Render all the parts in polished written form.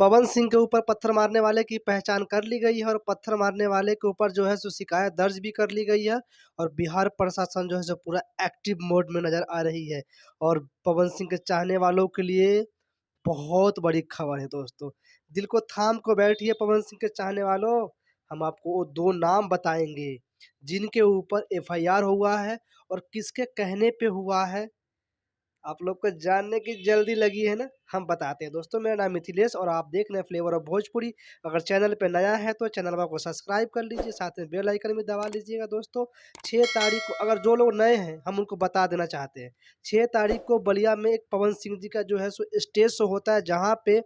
पवन सिंह के ऊपर पत्थर मारने वाले की पहचान कर ली गई है और पत्थर मारने वाले के ऊपर जो है सो शिकायत दर्ज भी कर ली गई है। और बिहार प्रशासन जो है सो पूरा एक्टिव मोड में नज़र आ रही है। और पवन सिंह के चाहने वालों के लिए बहुत बड़ी खबर है दोस्तों। दिल को थाम को बैठिए पवन सिंह के चाहने वालों, हम आपको वो 2 नाम बताएँगे, जिनके ऊपर एफआईआर हुआ है और किसके कहने पे हुआ है। आप लोग को जानने की जल्दी लगी है ना? हम बताते हैं दोस्तों। मेरा नाम मिथिलेश और आप देख रहे हैं फ्लेवर ऑफ भोजपुरी। अगर चैनल पे नया है तो चैनल को सब्सक्राइब कर लीजिए, साथ में बेल आइकन भी दबा लीजिएगा दोस्तों। 6 तारीख को, अगर जो लोग नए हैं हम उनको बता देना चाहते हैं, 6 तारीख को बलिया में एक पवन सिंह जी का जो है सो स्टेज शो होता है, जहाँ पे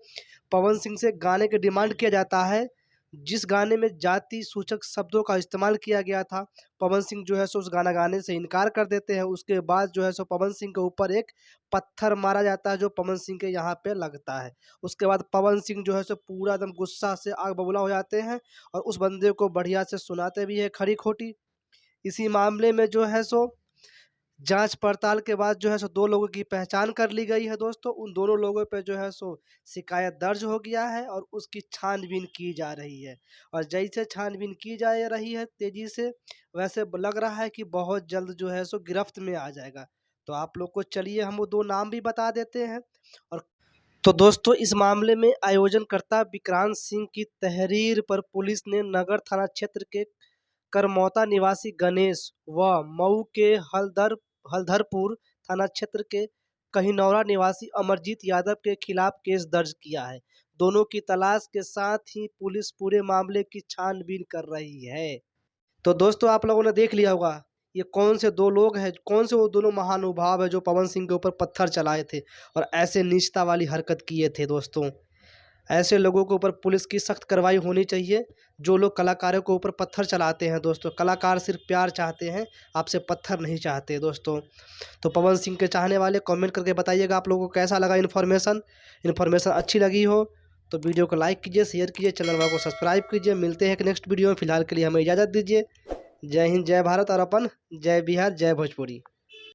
पवन सिंह से गाने की डिमांड किया जाता है। जिस गाने में जाति सूचक शब्दों का इस्तेमाल किया गया था, पवन सिंह जो है सो उस गाना गाने से इनकार कर देते हैं। उसके बाद जो है सो पवन सिंह के ऊपर एक पत्थर मारा जाता है, जो पवन सिंह के यहाँ पे लगता है। उसके बाद पवन सिंह जो है सो पूरा एकदम गुस्सा से आग बबूला हो जाते हैं और उस बंदे को बढ़िया से सुनाते भी है खरी-खोटी। इसी मामले में जो है सो जाँच पड़ताल के बाद जो है सो 2 लोगों की पहचान कर ली गई है दोस्तों। उन दोनों लोगों पे जो है सो शिकायत दर्ज हो गया है और उसकी छानबीन की जा रही है। और जैसे छानबीन की जा रही है तेज़ी से, वैसे लग रहा है कि बहुत जल्द जो है सो गिरफ्त में आ जाएगा। तो आप लोग को चलिए हम वो 2 नाम भी बता देते हैं। और तो दोस्तों, इस मामले में आयोजनकर्ता विक्रांत सिंह की तहरीर पर पुलिस ने नगर थाना क्षेत्र के करमौता निवासी गणेश व मऊ के हलधरपुर थाना क्षेत्र के कहिनौरा निवासी अमरजीत यादव के खिलाफ केस दर्ज किया है। दोनों की तलाश के साथ ही पुलिस पूरे मामले की छानबीन कर रही है। तो दोस्तों, आप लोगों ने देख लिया होगा, ये कौन से 2 लोग हैं, कौन से वो दोनों महानुभाव हैं जो पवन सिंह के ऊपर पत्थर चलाए थे और ऐसे नीचता वाली हरकत किए थे दोस्तों। ऐसे लोगों के ऊपर पुलिस की सख्त कार्रवाई होनी चाहिए, जो लोग कलाकारों के ऊपर पत्थर चलाते हैं दोस्तों। कलाकार सिर्फ प्यार चाहते हैं, आपसे पत्थर नहीं चाहते दोस्तों। तो पवन सिंह के चाहने वाले कमेंट करके बताइएगा आप लोगों को कैसा लगा इन्फॉर्मेशन अच्छी लगी हो तो वीडियो को लाइक कीजिए, शेयर कीजिए, चैनल को सब्सक्राइब कीजिए। मिलते हैं एक नेक्स्ट वीडियो में, फिलहाल के लिए हमें इजाज़त दीजिए। जय हिंद, जय भारत और अपन जय बिहार, जय भोजपुरी।